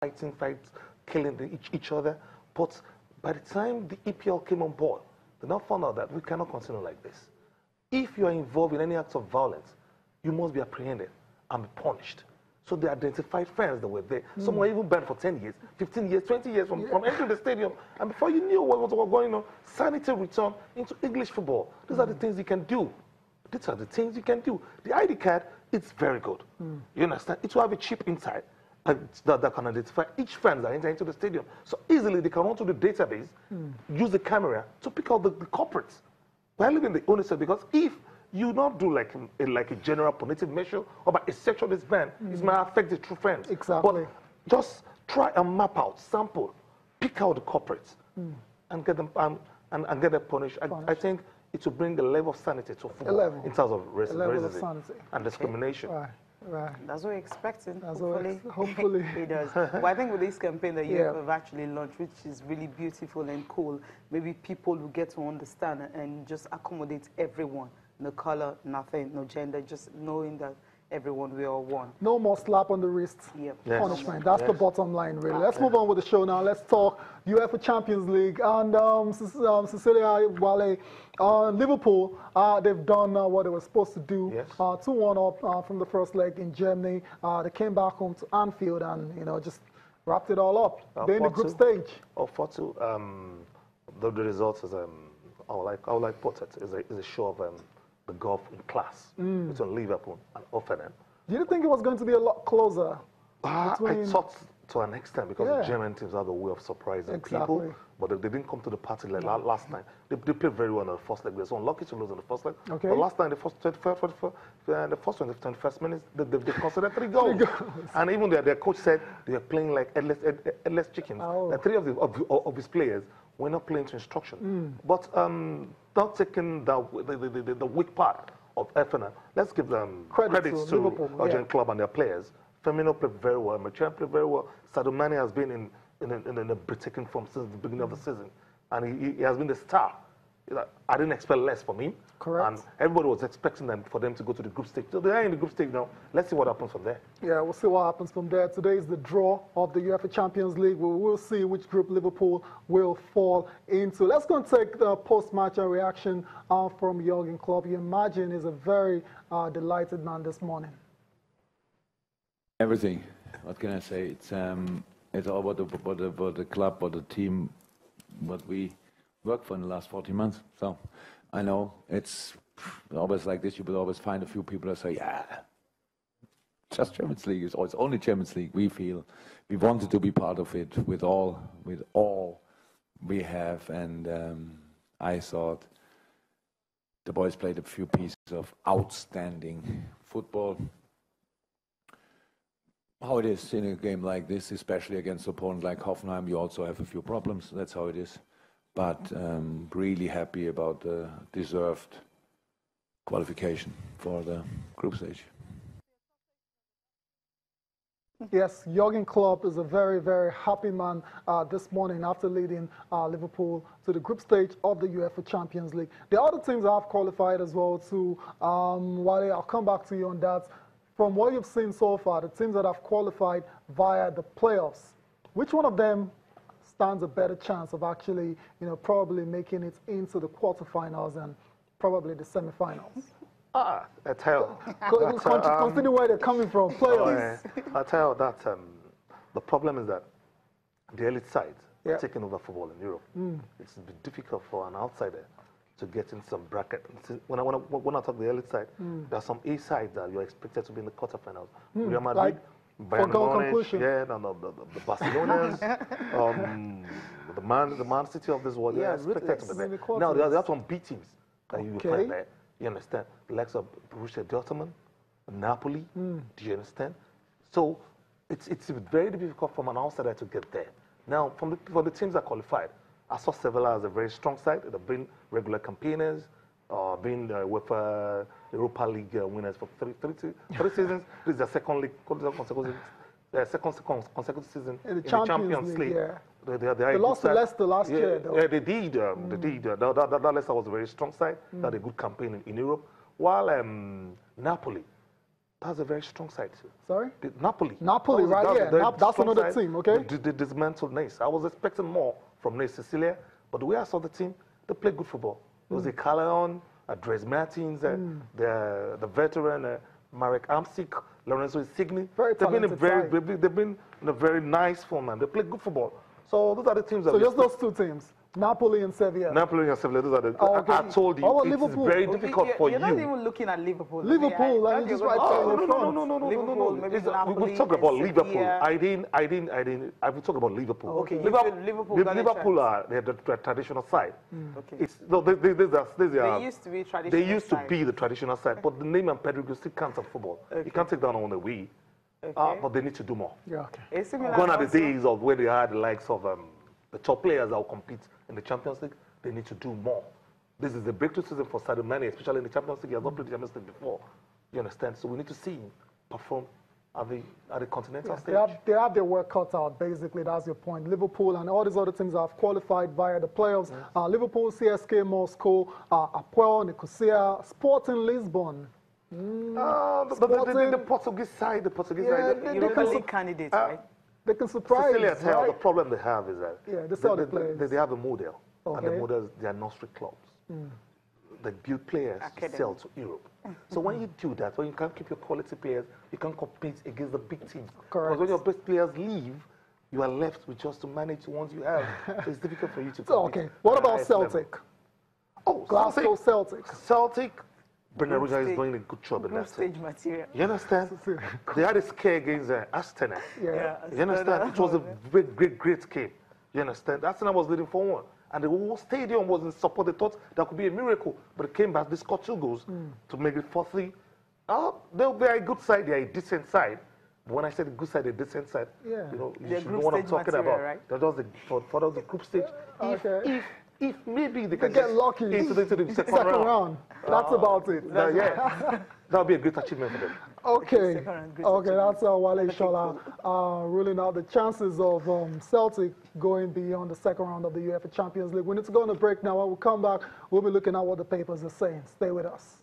fights, killing each other. But by the time the EPL came on board, they now found out that we cannot continue like this. If you are involved in any acts of violence, you must be apprehended and be punished. So they identified fans that were there. Some were even banned for 10 years, 15 years, 20 years from entering the stadium. And before you knew what was going on, sanity returned into English football. These are the things you can do. These are the things you can do. The ID card, it's very good. You understand? It will have a chip inside that can identify each fan that enters into the stadium. So easily they can run to the database, use the camera to pick out the culprits. We're living the only side because if you not do like a general punitive measure or by a sexualist ban, it might affect the true friends. Exactly. But just try and map out, sample, pick out the culprits, and get them and get them punished. I think it will bring a level of sanity to football in terms of racism and discrimination. Right. That's what we're expecting. Hopefully. It does. But I think with this campaign that you have actually launched, which is really beautiful and cool, maybe people will get to understand and just accommodate everyone. No color, nothing, no gender, just knowing that everyone, we are one. No more slap on the wrist punishment. That's the bottom line, really. Let's move on with the show now. Let's talk UEFA Champions League. And Cecilia Wale, Liverpool, they've done what they were supposed to do. 2-1 up from the first leg in Germany. They came back home to Anfield and, just wrapped it all up. They're in the group stage. 4-2. The results is, I would like put it, is a show of the gulf in class between Liverpool and Offenham. Did you think it was going to be a lot closer? I thought to an extent because the German teams have a way of surprising people, but they didn't come to the party like last time. They played very well in the first leg. They were so unlucky to lose in the first leg. But last time, the first 21st minutes, they conceded 3 goals. And even their coach said they were playing like headless chickens. And 3 of his players were not playing to instruction. But not taking the weak part of Offenham. Let's give them credits to Argentine club and their players. Firmino played very well. Martial played very well. Sadio Mane has been in a breathtaking form since the beginning of the season, and he has been the star. I didn't expect less from him. And everybody was expecting for them to go to the group stage. So they are in the group stage now. Let's see what happens from there. Yeah, we'll see what happens from there. Today is the draw of the UEFA Champions League. We will see which group Liverpool will fall into. Let's go and take the post-match reaction from Jurgen Klopp. You imagine he's a very delighted man this morning. Everything. What can I say? It's all about the club, about the team, what we worked for in the last 14 months. So I know it's always like this. You will always find a few people that say, yeah, just Champions League. It's only Champions League. We feel we wanted to be part of it with all we have. And I thought the boys played a few pieces of outstanding football. How it is in a game like this, especially against opponents like Hoffenheim, you also have a few problems. That's how it is. But really happy about the deserved qualification for the group stage. Yes, Jurgen Klopp is a very, very happy man this morning after leading Liverpool to the group stage of the UEFA Champions League. The other teams have qualified as well too. Wale, I'll come back to you on that. From what you've seen so far, the teams that have qualified via the playoffs, which one of them stands a better chance of actually, probably making it into the quarterfinals and probably the semifinals? I tell you. Consider where they're coming from, playoffs. I tell you that the problem is that the elite sides are taking over football in Europe. It's been difficult for an outsider to get in some bracket. When I talk the elite side, there are some A sides that you're expected to be in the quarterfinals. Real Madrid, Bayern Munich, the Barcelonas, the Man City of this world, they're expected to be there. Now, there are some B teams that you find there. You understand? The likes of Borussia Dortmund, Napoli, do you understand? So it's very difficult for an outsider to get there. Now, for the teams that qualified, I saw Sevilla as a very strong side. They've been regular campaigners, been UEFA Europa League winners for three seasons. This is their second consecutive season in the Champions League. They lost to Leicester last year, though. Yeah, they did. That Leicester was a very strong side. They had a good campaign in Europe. While Napoli, That's a very strong side too. Sorry? Napoli. Napoli, That was- right? that was Yeah, a very that's strong another side. team, okay? They dismantled Nice. I was expecting more from Nice Sicilia, but the way I saw the team, they played good football. There was a Callejon, Dres Martins, the veteran Marek Amsik, Lorenzo Insigne. Very They've been talented they've been in a very nice form, and they play good football. So those are the teams that So we just those two teams, Napoli and Sevilla. Napoli and Sevilla, those are the. Oh, okay. I told you, How about it's Liverpool? very difficult for You're you. not even looking at Liverpool. Liverpool, like, you're just gonna- right there. Oh, in front. Liverpool, maybe Napoli, We talk about and Liverpool. Sevilla. I will talk about Liverpool. Okay, Liverpool, Liverpool got a Liverpool chance. are the traditional side. Okay. It's no, They used to be traditional. they used to side. be the traditional side, but the name and pedigree still counts of football. You can't take down on the way, Okay. but they need to do more. Yeah, okay. AC Milan Gone are the also- days of where they had the likes of the top players that will compete in the Champions League. They need to do more. This is a breakthrough season for Sadio Mane, especially in the Champions League. He has not played the Champions League before. You understand? So we need to see him perform at the continental stage. They have their work cut out, basically. That's your point. Liverpool and all these other teams have qualified via the playoffs. Liverpool, CSK Moscow, Apoel, Nicosia, Sporting Lisbon. The Portuguese side, Yeah, The Europa League candidates, right? They can surprise, Sicilia, right? the problem they have is that Yeah, they sell the players. they have a model, and the Okay. models, they are nursery clubs. They build players to Academy. sell to Europe. So when you do that, when you can't keep your quality players, you can't compete against the big teams. Correct. Because when your best players leave, you are left with just to manage the ones you have. So it's difficult for you to So, compete okay. What at the about highest level. Celtic? Oh, Glasgow Celtics. Celtic, Bernardo is stage- doing a good job in Group that team. stage material. You understand? They had a scare against Aston. Yeah. You understand? It was a great game. You understand? Arsenal was leading 4-1. And the whole stadium was in support. They thought that could be a miracle. But it came back, they scored 2 goals to make it 4-3. They're a good side, they're a decent side. But when I say the good side, a decent side, Yeah. you They're should know group what I'm stage talking material, about. right? They're just for the group stage. Okay. If maybe they They can get get lucky. into the second Second round. That's about it. Yeah, that would be a great achievement for them. Okay. Second round, great Okay, that's Wale Okay, Shola ruling out the chances of Celtic going beyond the second round of the UEFA Champions League. We need to go on a break now. When we come back, we'll be looking at what the papers are saying. Stay with us.